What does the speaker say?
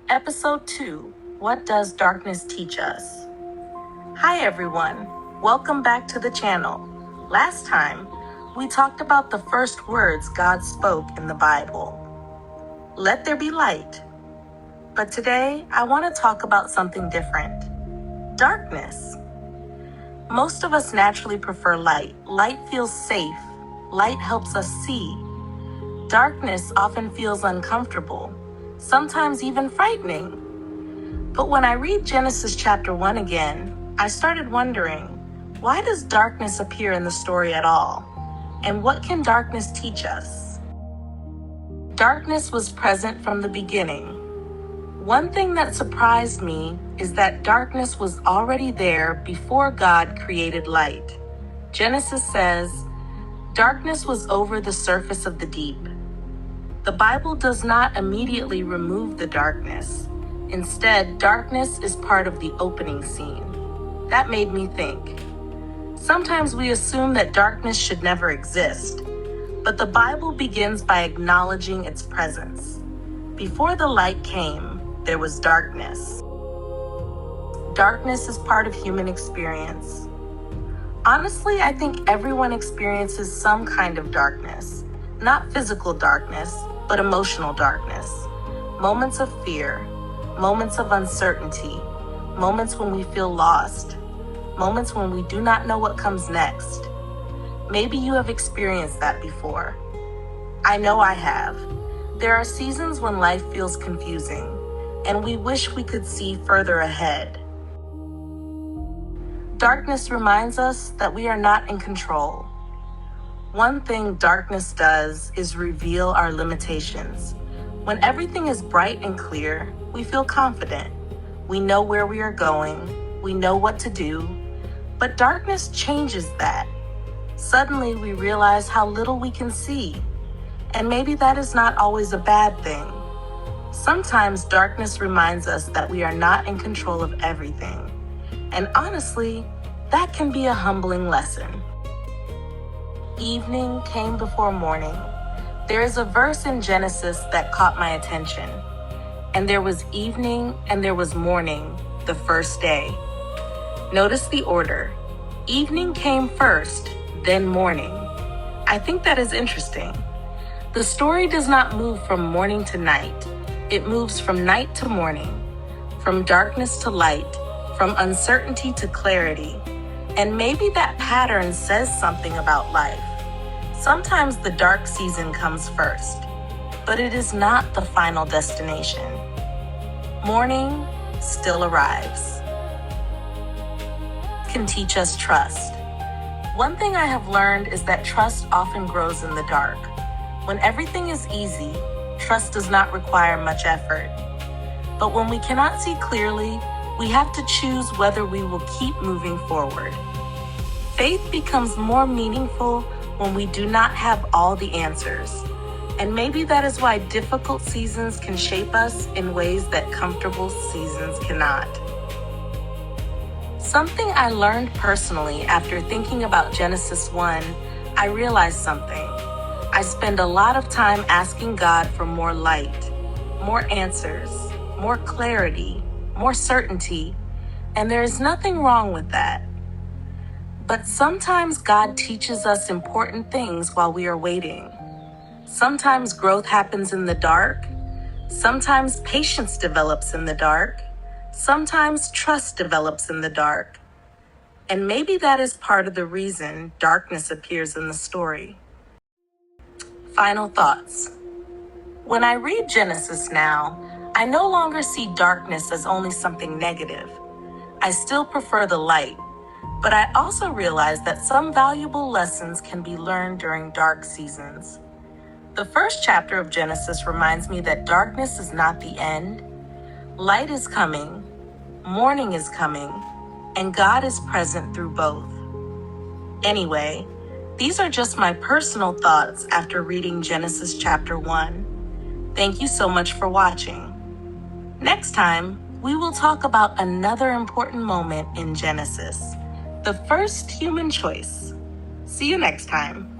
Episode 2, What Does Darkness Teach Us? Hi everyone, welcome back to the channel. Last time, we talked about the first words God spoke in the Bible. Let there be light. But today, I want to talk about something different. Darkness. Most of us naturally prefer light. Light feels safe. Light helps us see. Darkness often feels uncomfortable, sometimes even frightening. But when I read Genesis chapter 1 again, I started wondering, why does darkness appear in the story at all? And what can darkness teach us? Darkness was present from the beginning. One thing that surprised me is that darkness was already there before God created light. Genesis says, "Darkness was over the surface of the deep." The Bible does not immediately remove the darkness. Instead, darkness is part of the opening scene. That made me think. Sometimes we assume that darkness should never exist, but the Bible begins by acknowledging its presence. Before the light came, there was darkness. Darkness is part of human experience. Honestly, I think everyone experiences some kind of darkness. Not physical darkness, but emotional darkness. Moments of fear, moments of uncertainty, moments when we feel lost, moments when we do not know what comes next. Maybe you have experienced that before. I know I have. There are seasons when life feels confusing, and we wish we could see further ahead. Darkness reminds us that we are not in control. One thing darkness does is reveal our limitations. When everything is bright and clear, we feel confident. We know where we are going. We know what to do. But darkness changes that. Suddenly we realize how little we can see. And maybe that is not always a bad thing. Sometimes darkness reminds us that we are not in control of everything. And honestly, that can be a humbling lesson. Evening came before morning. There is a verse in Genesis that caught my attention. And there was evening and there was morning, the first day. Notice the order. Evening came first, then morning. I think that is interesting. The story does not move from morning to night. It moves from night to morning, from darkness to light, from uncertainty to clarity. And maybe that pattern says something about life. Sometimes the dark season comes first, but it is not the final destination. Morning still arrives. Can teach us trust. One thing I have learned is that trust often grows in the dark. When everything is easy, trust does not require much effort. But when we cannot see clearly, we have to choose whether we will keep moving forward. Faith becomes more meaningful when we do not have all the answers. And maybe that is why difficult seasons can shape us in ways that comfortable seasons cannot. Something I learned personally after thinking about Genesis 1, I realized something. I spend a lot of time asking God for more light, more answers, more clarity, more certainty, and there is nothing wrong with that. But sometimes God teaches us important things while we are waiting. Sometimes growth happens in the dark. Sometimes patience develops in the dark. Sometimes trust develops in the dark. And maybe that is part of the reason darkness appears in the story. Final thoughts. When I read Genesis now, I no longer see darkness as only something negative. I still prefer the light, but I also realize that some valuable lessons can be learned during dark seasons. The first chapter of Genesis reminds me that darkness is not the end. Light is coming, morning is coming, and God is present through both. Anyway, these are just my personal thoughts after reading Genesis chapter 1. Thank you so much for watching. Next time, we will talk about another important moment in Genesis, the first human choice. See you next time.